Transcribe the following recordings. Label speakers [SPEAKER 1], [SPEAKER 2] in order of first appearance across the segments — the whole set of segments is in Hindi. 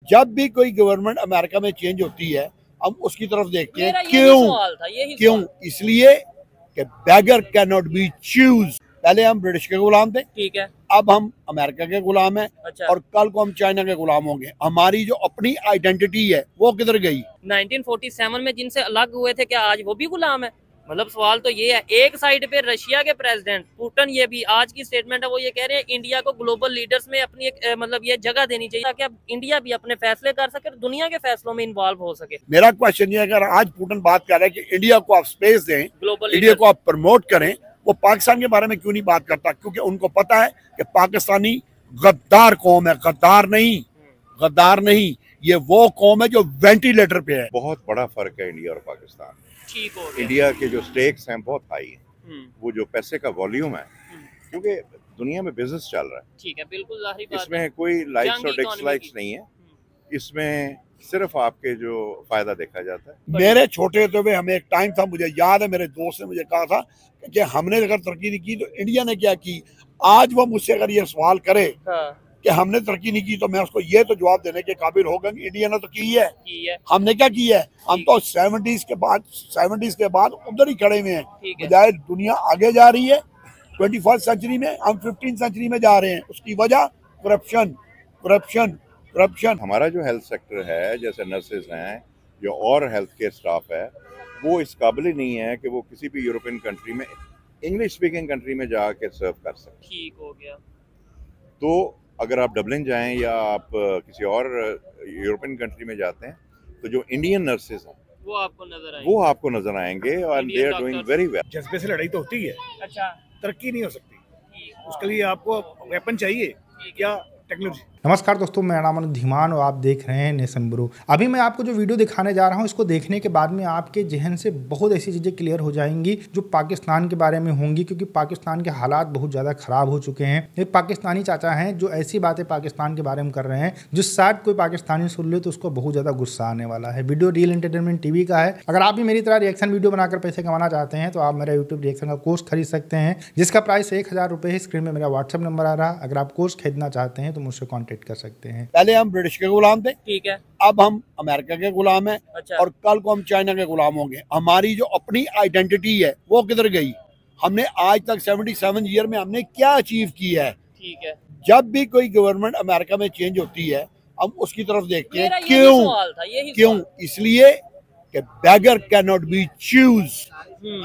[SPEAKER 1] जब भी कोई गवर्नमेंट अमेरिका में चेंज होती है हम उसकी तरफ देखते हैं। क्यों? इसलिए कि beggar can not be choose. पहले हम ब्रिटिश के गुलाम थे,
[SPEAKER 2] ठीक है,
[SPEAKER 1] अब हम अमेरिका के गुलाम हैं।
[SPEAKER 2] अच्छा।
[SPEAKER 1] और कल को हम चाइना के गुलाम होंगे। हमारी जो अपनी आइडेंटिटी है वो किधर गई?
[SPEAKER 2] 1947 में जिनसे अलग हुए थे क्या आज वो भी गुलाम है? मतलब सवाल तो ये है। एक साइड पे रशिया के प्रेसिडेंट पुतिन, ये भी आज की स्टेटमेंट है, वो ये कह रहे हैं इंडिया को ग्लोबल लीडर्स में अपनी एक मतलब ये जगह देनी चाहिए ताकि अब इंडिया भी अपने फैसले कर सके, दुनिया के फैसलों में इन्वॉल्व हो सके।
[SPEAKER 1] मेरा क्वेश्चन ये है, अगर आज पुतिन बात कर रहा है कि इंडिया को आप स्पेस दें,
[SPEAKER 2] ग्लोबल
[SPEAKER 1] इंडिया को आप प्रमोट करें, वो पाकिस्तान के बारे में क्यों नहीं बात करता? क्योंकि उनको पता है कि पाकिस्तानी गद्दार कौम है। गद्दार नहीं, ये वो कौम है जो वेंटिलेटर पे है।
[SPEAKER 3] बहुत बड़ा फर्क है इंडिया और पाकिस्तान।
[SPEAKER 2] ठीक हो गया।
[SPEAKER 3] इंडिया के जो स्टेक्स हैं बहुत हाई हैं, वो जो पैसे का वॉल्यूम है, क्योंकि दुनिया में बिजनेस चल रहा है।
[SPEAKER 2] ठीक है, बिल्कुल जाहिर बात है।
[SPEAKER 3] इसमें कोई लाइक्स और डिसलाइक्स नहीं है, इसमें सिर्फ आपके जो फायदा देखा जाता है।
[SPEAKER 1] मेरे छोटे होते हुए हमें एक टाइम था, मुझे याद है, मेरे दोस्त ने मुझे कहा था कि हमने अगर तरक्की नहीं की तो इंडिया ने क्या की। आज वो मुझसे अगर ये सवाल करे कि हमने तरक्की नहीं की तो मैं उसको ये तो जवाब देने के काबिल होगा कि इंडिया ने तो की है। हमने क्या की है? हम तो 70s के बाद उधर ही खड़े हुए हैं, बजाय दुनिया आगे जा रही है। 21st सेंचुरी में हम 15th सेंचुरी में जा रहे हैं। उसकी वजह करप्शन।
[SPEAKER 3] हमारा जो हेल्थ सेक्टर है, जैसे नर्सेज हैं जो और हेल्थ केयर स्टाफ है, वो इस काबिल ही नहीं है कि वो किसी भी यूरोपियन कंट्री में, इंग्लिश स्पीकिंग कंट्री में जाके सर्व कर सकें।
[SPEAKER 2] ठीक हो गया।
[SPEAKER 3] तो अगर आप डबलिन जाएं या आप किसी और यूरोपियन कंट्री में जाते हैं तो जो इंडियन नर्सेज हैं वो आपको नजर आएंगे और they are doing very well.
[SPEAKER 1] जज्बे से लड़ाई तो होती है,
[SPEAKER 2] अच्छा,
[SPEAKER 1] तरक्की नहीं हो सकती। उसके लिए आपको वेपन चाहिए, क्या? टेक्नोलॉजी।
[SPEAKER 4] नमस्कार दोस्तों, मेरा नाम अनुज धीमान और आप देख रहे हैं नेशन ब्रो। अभी मैं आपको जो वीडियो दिखाने जा रहा हूं, इसको देखने के बाद में आपके जहन से बहुत ऐसी चीज़ें क्लियर हो जाएंगी जो पाकिस्तान के बारे में होंगी, क्योंकि पाकिस्तान के हालात बहुत ज़्यादा ख़राब हो चुके हैं। एक पाकिस्तानी चाचा हैं जो ऐसी बातें पाकिस्तान के बारे में कर रहे हैं जो शायद कोई पाकिस्तानी सुन ले तो उसको बहुत ज़्यादा गुस्सा आने वाला है। वीडियो रियल एंटरटेनमेंट TV का है। अगर आप भी मेरी तरह रिएक्शन वीडियो बनाकर पैसे कमाना चाहते हैं तो आप मेरा यूट्यूब रिएक्शन का कोर्स खरीद सकते हैं, जिसका प्राइस 1000 रुपये है। स्क्रीन में मेरा व्हाट्सअप नंबर आ रहा है। अगर आप कोर्स खरीदना चाहते हैं तो मुझसे कॉन्टेक्ट कर सकते हैं।
[SPEAKER 1] पहले हम ब्रिटिश के गुलाम थे,
[SPEAKER 2] ठीक है,
[SPEAKER 1] अब हम अमेरिका के गुलाम हैं।
[SPEAKER 2] अच्छा।
[SPEAKER 1] और कल को हम चाइना के गुलाम होंगे। हमारी जो अपनी आइडेंटिटी है वो किधर गई? हमने आज तक 77 ईयर में हमने क्या अचीव किया है?
[SPEAKER 2] ठीक है।
[SPEAKER 1] जब भी कोई गवर्नमेंट अमेरिका में चेंज होती है हम उसकी तरफ देखते हैं। क्यों? इसलिए कि beggar can not be choose.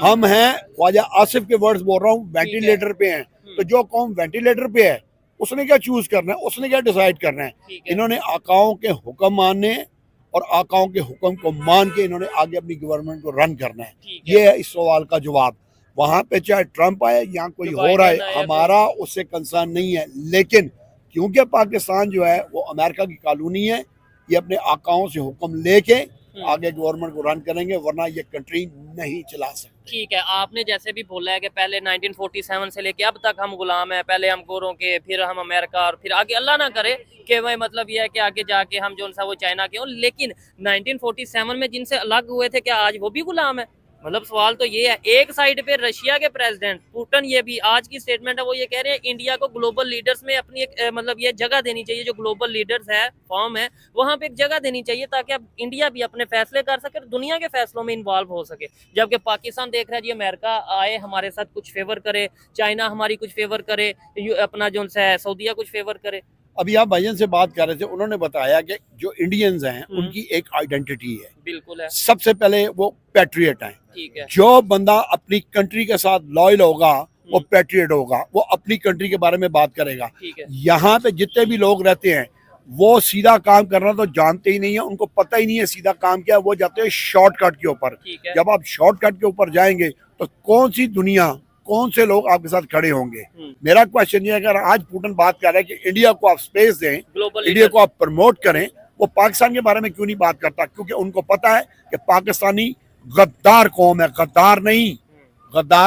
[SPEAKER 1] हम हैं, ख्वाजा आसिफ के वर्ड्स बोल रहा हूँ, वेंटिलेटर पे हैं। तो जो कौम वेंटिलेटर पे है उसने क्या चूज करना है, उसने क्या डिसाइड करना है? इन्होंने आकाओं के हुक्म मानने हैं और आकाओं के हुक्म को मान के इन्होंने आगे अपनी गवर्नमेंट को रन करना है। ये है इस सवाल का जवाब। वहां पे चाहे ट्रंप आए या कोई हो रहा है, हमारा उससे कंसर्न नहीं है। लेकिन क्योंकि पाकिस्तान जो है वो अमेरिका की कॉलोनी है, ये अपने आकाओं से हुक्म लेके आगे गवर्नमेंट को रन करेंगे, वरना ये कंट्री नहीं चला सकते।
[SPEAKER 2] ठीक है, आपने जैसे भी बोला है कि पहले 1947 से लेके अब तक हम गुलाम हैं। पहले हम गोरों के, फिर हम अमेरिका, और फिर आगे अल्लाह ना करे कि वह मतलब ये है कि आगे जाके हम जो सा वो चाइना के हों। लेकिन 1947 में जिनसे अलग हुए थे क्या आज वो भी गुलाम है? मतलब सवाल तो ये है। एक साइड पे रशिया के प्रेसिडेंट पुतिन, ये भी आज की स्टेटमेंट है, वो ये कह रहे हैं इंडिया को ग्लोबल लीडर्स में अपनी एक मतलब ये जगह देनी चाहिए। जो ग्लोबल लीडर्स है, फॉर्म है, वहां पे एक जगह देनी चाहिए ताकि अब इंडिया भी अपने फैसले कर सके, दुनिया के फैसलों में इन्वॉल्व हो सके। जबकि पाकिस्तान देख रहा है जी अमेरिका आए हमारे साथ कुछ फेवर करे, चाइना हमारी कुछ फेवर करे, अपना जो है सऊदीया कुछ फेवर करे।
[SPEAKER 1] अभी आप भाईजान से बात कर रहे थे, उन्होंने बताया कि जो इंडियंस हैं उनकी एक आइडेंटिटी है।
[SPEAKER 2] बिल्कुल है।
[SPEAKER 1] सबसे पहले वो पैट्रियट हैं।
[SPEAKER 2] ठीक है।
[SPEAKER 1] जो बंदा अपनी कंट्री के साथ लॉयल होगा वो पैट्रियट होगा, वो अपनी कंट्री के बारे में बात करेगा। यहाँ पे जितने भी लोग रहते हैं वो सीधा काम करना तो जानते ही नहीं है, उनको पता ही नहीं है सीधा काम क्या है। वो जाते हैं शॉर्टकट के ऊपर। जब आप शॉर्टकट के ऊपर जाएंगे तो कौन सी दुनिया, कौन से लोग आपके साथ खड़े होंगे? मेरा क्वेश्चन ये है, अगर आज पुतिन बात कर रहा है कि इंडिया को आप स्पेस दें, इंडिया को आप प्रमोट करें, वो पाकिस्तान के बारे में क्यों नहीं बात करता? क्योंकि उनको पता है कि पाकिस्तानी गद्दार कौम है। गद्दार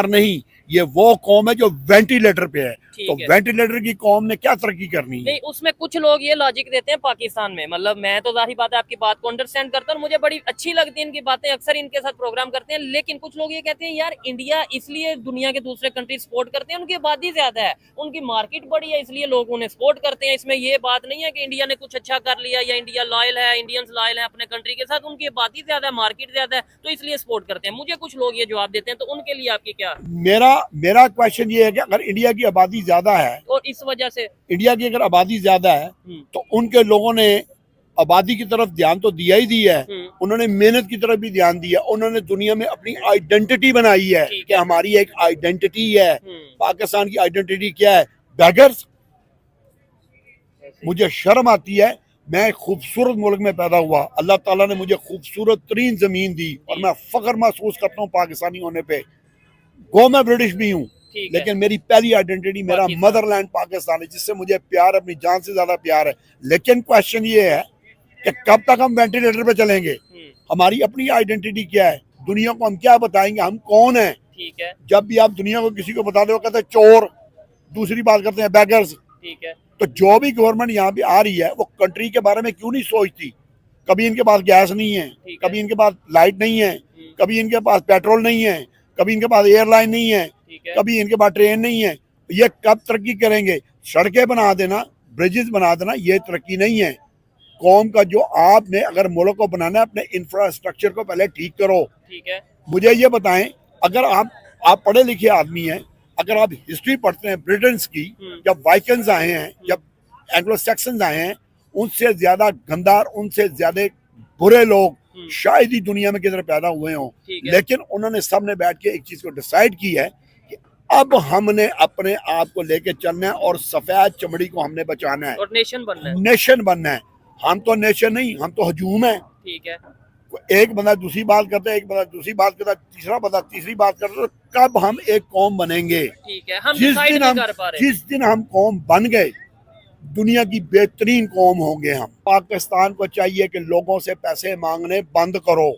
[SPEAKER 1] नहीं, ये वो कौम है जो वेंटिलेटर पे है, तो वेंटिलेटर की कौम ने क्या तरक्की करनी है?
[SPEAKER 2] नहीं, उसमें कुछ लोग ये लॉजिक देते हैं पाकिस्तान में, मतलब मैं तो जाहिर बात है आपकी बात को अंडरस्टैंड करता हूँ, मुझे बड़ी अच्छी लगती है इनकी बातें, अक्सर इनके साथ प्रोग्राम करते हैं, लेकिन कुछ लोग ये कहते हैं यार इंडिया इसलिए दुनिया के दूसरे कंट्री सपोर्ट करते हैं, उनकी आबादी ज्यादा है, उनकी मार्केट बड़ी है, इसलिए लोग उन्हें सपोर्ट करते हैं। इसमें ये बात नहीं है कि इंडिया ने कुछ अच्छा कर लिया या इंडिया लॉयल है, इंडियंस लॉयल है अपने कंट्री के साथ, उनकी आबादी ज्यादा है, मार्केट ज्यादा है, तो इसलिए सपोर्ट करते हैं। मुझे कुछ लोग ये जवाब देते हैं, तो उनके लिए आपकी क्या?
[SPEAKER 1] मेरा क्वेश्चन ये है कि अगर इंडिया की आबादी ज्यादा है
[SPEAKER 2] और इस वजह से
[SPEAKER 1] इंडिया की अगर आबादी ज्यादा है तो उनके लोगों ने आबादी की तरफ ध्यान तो दिया ही दिया है, उन्होंने मेहनत की तरफ भी ध्यान दिया, उन्होंने दुनिया में अपनी आइडेंटिटी बनाई है कि हमारी एक आइडेंटिटी है। पाकिस्तान की आइडेंटिटी क्या है? बैगर्स। मुझे शर्म आती है, मैं खूबसूरत मुल्क में पैदा हुआ, अल्लाह ताला ने मुझे खूबसूरत तरीन जमीन दी और मैं फख्र महसूस करता हूँ पाकिस्तानी होने पे। गो मैं ब्रिटिश भी हूँ, लेकिन मेरी पहली आइडेंटिटी मेरा मदरलैंड पाकिस्तान है, जिससे मुझे प्यार अपनी जान से ज्यादा प्यार है। लेकिन क्वेश्चन ये है कि कब तक हम वेंटिलेटर पे चलेंगे? हमारी अपनी आइडेंटिटी क्या है? दुनिया को हम क्या बताएंगे हम कौन है?
[SPEAKER 2] ठीक है,
[SPEAKER 1] जब भी आप दुनिया को किसी को बता दो कहते हैं चोर, दूसरी बात करते हैं बैगर्स।
[SPEAKER 2] ठीक है,
[SPEAKER 1] तो जो भी गवर्नमेंट यहाँ पे आ रही है वो कंट्री के बारे में क्यों नहीं सोचती? कभी इनके पास गैस नहीं है, कभी इनके पास लाइट नहीं है, कभी इनके पास पेट्रोल नहीं है, कभी इनके पास एयरलाइन नहीं है, कभी इनके पास ट्रेन नहीं है। ये कब तरक्की करेंगे? सड़कें बना देना, ब्रिजेस बना देना, ये तरक्की नहीं है। कौम का जो आपने अगर मुल्क को बनाना है, अपने इंफ्रास्ट्रक्चर को पहले ठीक करो।
[SPEAKER 2] ठीक है,
[SPEAKER 1] मुझे ये बताएं, अगर आप पढ़े लिखे आदमी हैं, अगर आप हिस्ट्री पढ़ते हैं ब्रिटेन की, जब वाइकन्स आए हैं, जब एंग्लो सैक्सन्स आए हैं, उनसे ज्यादा गंदार, उनसे ज्यादा बुरे लोग शायद ही दुनिया में किधर पैदा हुए हों। लेकिन उन्होंने सबने बैठ के एक चीज को डिसाइड की है कि अब हमने अपने आप को लेके चलना है और सफेद चमड़ी को हमने बचाना है
[SPEAKER 2] और नेशन बनना है।
[SPEAKER 1] नेशन बनना है। हम तो नेशन नहीं, हम तो हजूम है।
[SPEAKER 2] ठीक है,
[SPEAKER 1] एक बंदा दूसरी बात करता है, एक बंदा दूसरी बात करता है, तीसरा बंदा तीसरी बात करता है, तो कब हम एक कौम बनेंगे?
[SPEAKER 2] ठीक है, हम जिस
[SPEAKER 1] दिन हम कौम बन गए, दुनिया की बेहतरीन कौम होंगे हम। पाकिस्तान को चाहिए कि लोगों से पैसे मांगने बंद करो।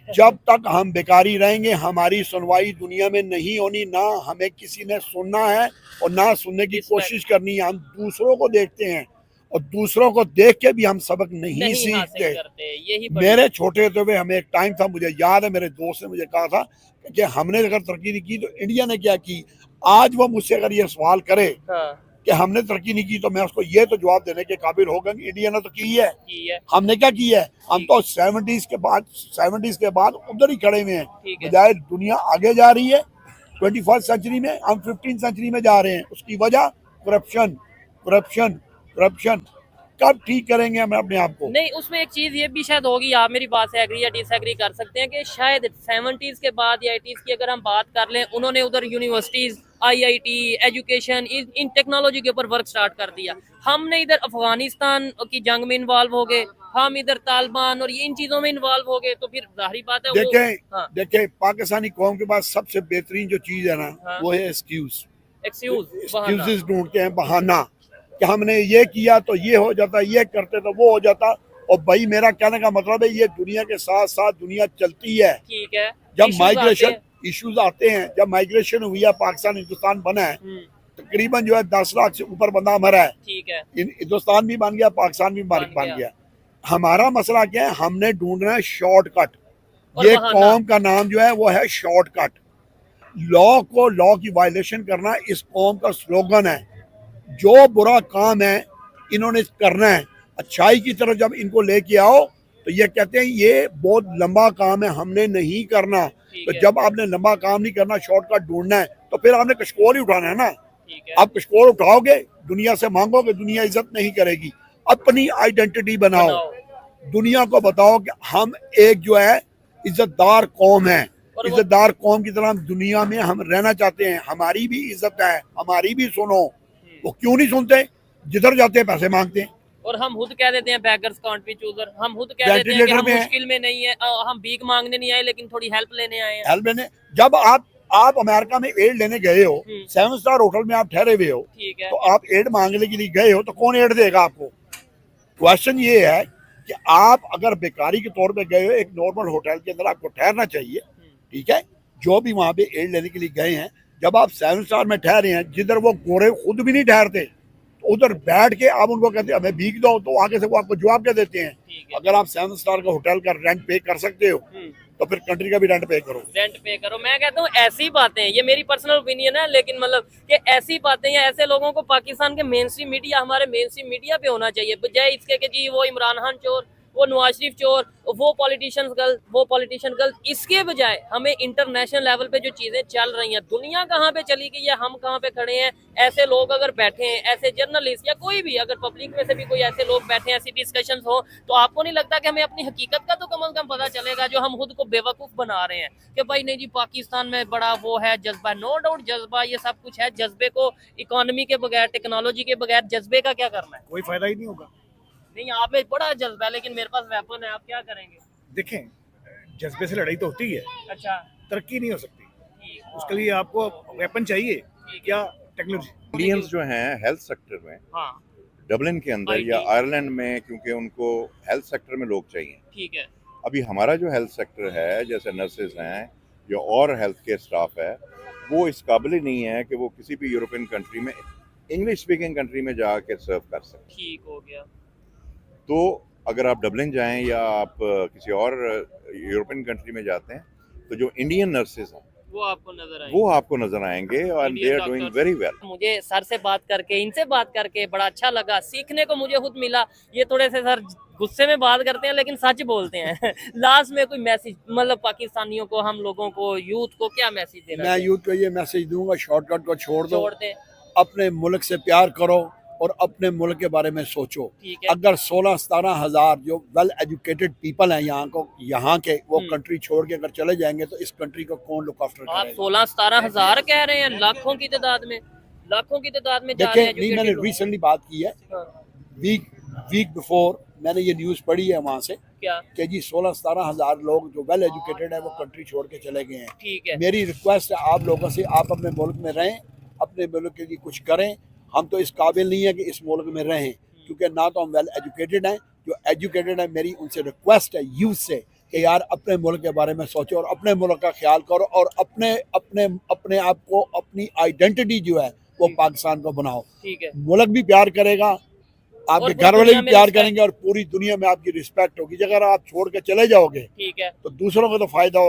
[SPEAKER 1] जब तक हम बेकारी रहेंगे हमारी सुनवाई दुनिया में नहीं होनी, ना हमें किसी ने सुनना है और ना सुनने की कोशिश करनी है। हम दूसरों को देखते हैं और दूसरों को देख के भी हम सबक नहीं सीखते। मेरे छोटे होते हुए हमें एक टाइम था, मुझे याद है, मेरे दोस्त ने मुझे कहा था कि हमने अगर तरक्की नहीं की तो इंडिया ने क्या की। आज वो मुझसे अगर ये सवाल करे कि हमने तरक्की नहीं की तो मैं उसको ये तो जवाब देने के काबिल होगा कि इंडिया ने तो की है। हमने क्या की है? हम तो 70s के बाद उधर ही खड़े हुए हैं, बजाय दुनिया आगे जा रही है 21st सेंचुरी में, हम 15th सेंचुरी में जा रहे हैं। उसकी वजह करप्शन, करप्शन, करप्शन। कब ठीक करेंगे हम अपने आप को?
[SPEAKER 2] नहीं, उसमें एक चीज ये भी शायद होगी, आप मेरी बात से एग्री या डिसएग्री कर सकते हैं कि शायद 70s के बाद या 80s की अगर हम बात कर लें, उन्होंने उधर यूनिवर्सिटीज, IIT, एजुकेशन, इन टेक्नोलॉजी के ऊपर वर्क स्टार्ट कर दिया। हमने इधर अफगानिस्तान की जंग में इन्वॉल्व हो गए, हम इधर तालिबान और इन चीजों में इन्वॉल्व हो गए, तो फिर जाहिर बात है
[SPEAKER 1] देखें पाकिस्तानी कौम के पास सबसे बेहतरीन जो चीज है ना, वो है एक्सक्यूज ढूंढते हैं, बहाना कि हमने ये किया तो ये हो जाता, ये करते तो वो हो जाता। और भाई मेरा कहने का मतलब है ये दुनिया के साथ साथ दुनिया चलती है।
[SPEAKER 2] ठीक है,
[SPEAKER 1] जब माइग्रेशन इश्यूज आते हैं, जब माइग्रेशन हुई है, पाकिस्तान हिंदुस्तान बना है, तकरीबन जो है 10 लाख से ऊपर बंदा मरा है।
[SPEAKER 2] ठीक है,
[SPEAKER 1] हिंदुस्तान भी बन गया, पाकिस्तान भी बन गया। हमारा मसला क्या है? हमने ढूंढना है शॉर्टकट। ये कौम का नाम जो है वो है शॉर्टकट। लॉ की वायलेशन करना इस कौम का स्लोगन है। जो बुरा काम है इन्होंने करना है, अच्छाई की तरफ जब इनको लेके आओ तो ये कहते हैं ये बहुत लंबा काम है, हमने नहीं करना। तो जब आपने लंबा काम नहीं करना, शॉर्टकट ढूंढना है, तो फिर आपने कशकोर ही उठाना है ना। आप कशकोर उठाओगे, दुनिया से मांगोगे, दुनिया इज्जत नहीं करेगी। अपनी आइडेंटिटी बनाओ, दुनिया को बताओ कि हम एक जो है इज्जतदार कौम है, इज्जतदार कौम की तरह दुनिया में हम रहना चाहते हैं। हमारी भी इज्जत है, हमारी भी सुनो। वो क्यों नहीं सुनते? जिधर जाते हैं पैसे मांगते हैं।
[SPEAKER 2] और हम खुद कह देते हैं बेगर्स कांट बी चूजर, हम खुद कह देते हैं कि हम मुश्किल में नहीं है, हम भीख मांगने नहीं आए लेकिन थोड़ी हेल्प लेने आए हैं।
[SPEAKER 1] हेल्प लेने, जब आप अमेरिका में एड लेने गए हो, 7 स्टार होटल में आप ठहरे हुए हो,
[SPEAKER 2] ठीक है,
[SPEAKER 1] तो आप एड मांगने के लिए गए हो, तो कौन एड देगा आपको? क्वेश्चन ये है कि आप अगर बेकारी के तौर पे गए हो, एक नॉर्मल होटल के अंदर आपको ठहरना चाहिए, ठीक है। जो भी वहाँ पे एड लेने के लिए गए हैं, जब आप 7 स्टार में ठहरे हैं, जिधर वो गोरे खुद भी नहीं ठहरते, तो उधर बैठ के आप उनको कहते हैं हमें भीख दो, तो आगे से वो आपको जवाब क्या देते हैं। अगर आप 7 स्टार का होटल का रेंट पे कर सकते हो तो फिर कंट्री का भी रेंट पे करो। मैं कहता हूँ ऐसी बातें, ये मेरी पर्सनल ओपिनियन है, लेकिन मतलब कि ऐसी बातें या ऐसे लोगों को पाकिस्तान के मेन स्ट्रीम मीडिया, हमारे मेन स्ट्रीम मीडिया पे होना चाहिए, बजाय इसके कि जी वो इमरान खान चोर, वो नवाज शरीफ चोर, वो पॉलिटिशियन गलत। इसके बजाय हमें इंटरनेशनल लेवल पे जो चीजें चल रही हैं, दुनिया कहाँ पे चली गई है, हम कहाँ पे खड़े हैं, ऐसे लोग अगर बैठे हैं, ऐसे जर्नलिस्ट या कोई भी अगर पब्लिक में से भी कोई ऐसे लोग बैठे हैं, ऐसी डिस्कशन हो, तो आपको नहीं लगता कि हमें अपनी हकीकत का तो कम से कम पता चलेगा, जो हम खुद को बेवकूफ बना रहे हैं कि भाई नहीं जी पाकिस्तान में बड़ा वो है जज्बा। नो डाउट जज्बा ये सब कुछ है, जज्बे को इकोनॉमी के बगैर, टेक्नोलॉजी के बगैर जज्बे का क्या करना है,
[SPEAKER 5] कोई फायदा ही नहीं होगा।
[SPEAKER 2] नहीं आप में बड़ा जज्बा है, लेकिन मेरे पास वेपन है, आप क्या करेंगे।
[SPEAKER 5] देखें, जज्बे से लड़ाई तो होती है,
[SPEAKER 2] अच्छा
[SPEAKER 5] तरक्की नहीं हो सकती, उसके लिए आपको वेपन चाहिए या टेक्नोलॉजी।
[SPEAKER 3] इंडियंस जो हैं हेल्थ सेक्टर में,
[SPEAKER 2] हाँ
[SPEAKER 3] डबलिन के अंदर या आयरलैंड में, क्योंकि उनको हेल्थ सेक्टर में लोग चाहिए।
[SPEAKER 2] ठीक है।
[SPEAKER 3] अभी हमारा जो हेल्थ सेक्टर है, जैसे नर्सेज हैं या और हेल्थ केयर स्टाफ है, वो इस काबिल ही नहीं है कि वो किसी भी यूरोपियन कंट्री में, इंग्लिश स्पीकिंग कंट्री में जाके सर्व कर सकें।
[SPEAKER 2] ठीक हो गया।
[SPEAKER 3] तो अगर आप डबलिन जाएं या आप किसी और यूरोपियन कंट्री में जाते हैं, तो जो इंडियन नर्सेज हैं वो आपको नजर आएंगे और they are doing very well.
[SPEAKER 2] मुझे सर से बात करके, इनसे बात करके बड़ा अच्छा लगा, सीखने को मुझे खुद मिला। ये थोड़े से सर गुस्से में बात करते हैं लेकिन सच बोलते हैं। लास्ट में कोई मैसेज, मतलब पाकिस्तानियों को, हम लोगों को, यूथ को क्या मैसेज देना?
[SPEAKER 1] मैं यूथ को ये मैसेज दूंगा, शॉर्टकट को छोड़ दो, अपने मुल्क से प्यार करो और अपने मुल्क के बारे में सोचो। अगर 16-17 हजार जो वेल एजुकेटेड पीपल हैं यहाँ के वो कंट्री छोड़ के अगर चले जाएंगे तो इस कंट्री को कौन लुक आफ्टर करेगा?
[SPEAKER 2] आप 16-17 हजार कह रहे हैं, लाखों की तादाद में जा रहे हैं।
[SPEAKER 1] नहीं, मैंने रिसेंटली बात की है, वीक बिफोर मैंने ये न्यूज पढ़ी है वहाँ से कि जी 16-17 हजार लोग जो वेल एजुकेटेड है वो कंट्री छोड़ के चले गए हैं।
[SPEAKER 2] ठीक है।
[SPEAKER 1] मेरी रिक्वेस्ट है आप लोगों से, आप अपने मुल्क में रहें, अपने मुल्क के लिए कुछ करें। हम तो इस काबिल नहीं है कि इस मुल्क में रहें, क्योंकि ना तो हम वेल एजुकेटेड हैं। जो एजुकेटेड है, मेरी उनसे रिक्वेस्ट है यूथ से कि यार अपने मुल्क के बारे में सोचो और अपने मुल्क का ख्याल करो और अपने आप को, अपनी आइडेंटिटी जो है वो पाकिस्तान को बनाओ। ठीक है। मुल्क भी प्यार करेगा, आपके घर वाले भी प्यार करेंगे और पूरी दुनिया में आपकी रिस्पेक्ट होगी। अगर आप छोड़ के चले जाओगे, ठीक है, तो दूसरों को तो फायदा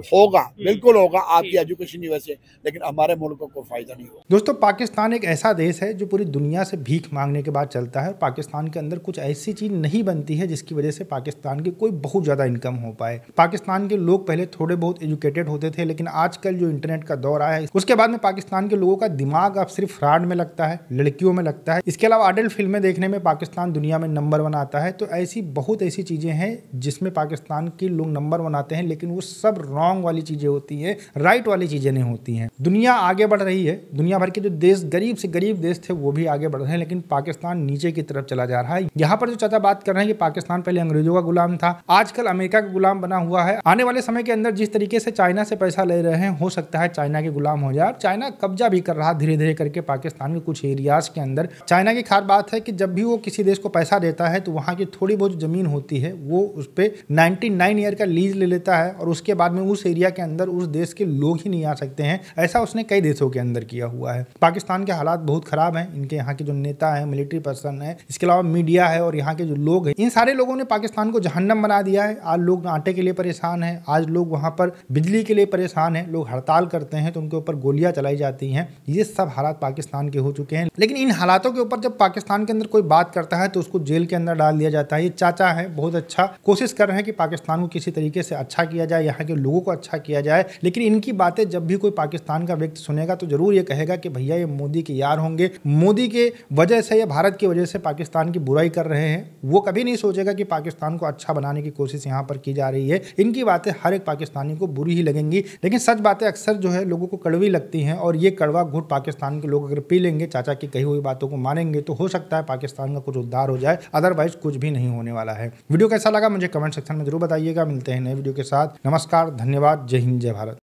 [SPEAKER 1] होगा, बिल्कुल होगा आपकी एजुकेशन की वजह से, लेकिन हमारे मुल्क को कोई फायदा नहीं होगा।
[SPEAKER 4] दोस्तों, पाकिस्तान एक ऐसा देश है जो पूरी दुनिया से भीख मांगने के बाद चलता है। पाकिस्तान के अंदर कुछ ऐसी चीज नहीं बनती है जिसकी वजह से पाकिस्तान की कोई बहुत ज्यादा इनकम हो पाए। पाकिस्तान के लोग पहले थोड़े बहुत एजुकेटेड होते थे, लेकिन आजकल जो इंटरनेट का दौर आया है उसके बाद में पाकिस्तान के लोगों का दिमाग अब सिर्फ फ्रॉड में लगता है, लड़कियों में लगता है। इसके अलावा अडल्ट फिल्में देखने में पाकिस्तान दुनिया में नंबर 1 आता है। तो ऐसी बहुत ऐसी चीजें हैं जिसमें पाकिस्तान के लोग नंबर 1 आते हैं, लेकिन वो सब रॉन्ग वाली चीजें होती है, राइट वाली चीजें नहीं होती हैं। दुनिया आगे बढ़ रही है, दुनिया भर के जो देश गरीब से गरीब देश थे वो भी आगे बढ़ रहे हैं, लेकिन पाकिस्तान नीचे की तरफ चला जा रहा है। यहाँ पर जो चाचा बात कर रहे हैं कि पाकिस्तान पहले अंग्रेजों का गुलाम था, आजकल अमेरिका का गुलाम बना हुआ है। आने वाले समय के अंदर जिस तरीके से चाइना से पैसा ले रहे हैं, हो सकता है चाइना के गुलाम हो जाए। चाइना कब्जा भी कर रहा धीरे धीरे करके पाकिस्तान के कुछ एरियाज के अंदर। चाइना की खास बात है कि जब भी वो किसी देश को पैसा देता है तो वहाँ की थोड़ी बहुत जमीन होती है वो उस पर 99 ईयर का लीज ले लेता है और उसके बाद में उस एरिया के अंदर उस देश के लोग ही नहीं आ सकते हैं। ऐसा उसने कई देशों के अंदर किया हुआ है। पाकिस्तान के हालात बहुत खराब हैं। इनके यहाँ के जो नेता हैं, मिलिट्री पर्सन है, इसके अलावा मीडिया है और यहाँ के जो लोग हैं, इन सारे लोगों ने पाकिस्तान को जहन्नम बना दिया है। आज लोग आटे के लिए परेशान हैं, आज लोग वहाँ पर बिजली के लिए परेशान हैं, लोग हड़ताल करते हैं तो उनके ऊपर गोलियां चलाई जाती हैं। ये सब हालात पाकिस्तान के हो चुके हैं। लेकिन इन हालातों के ऊपर जब पाकिस्तान के अंदर कोई बात करता है तो उसको जेल के अंदर डाल दिया जाता है। ये चाचा है, बहुत अच्छा कोशिश कर रहे हैं कि पाकिस्तान को किसी तरीके से अच्छा किया जाए, यहाँ के लोगों को अच्छा किया जाए। लेकिन इनकी बातें जब भी कोई पाकिस्तान का व्यक्ति सुनेगा तो जरूर ये कहेगा कि भैया ये मोदी के यार होंगे, मोदी के वजह से या भारत की वजह से पाकिस्तान की बुराई कर रहे हैं। वो कभी नहीं सोचेगा कि पाकिस्तान को अच्छा बनाने की कोशिश यहाँ पर की जा रही है। इनकी बातें हर एक पाकिस्तानी को बुरी ही लगेंगी, लेकिन सच बातें अक्सर जो है लोगों को कड़वी लगती हैं और ये कड़वा घूंट पाकिस्तान के लोग अगर पी लेंगे, चाचा की कही हुई बातों को मानेंगे, तो हो सकता है पाकिस्तान का कुछ उद्धार हो जाए, अदरवाइज कुछ भी नहीं होने वाला है। वीडियो कैसा लगा मुझे कमेंट सेक्शन में जरूर बताइएगा। मिलते हैं नए वीडियो के साथ। नमस्कार, धन्यवाद, जय हिंद, जय भारत।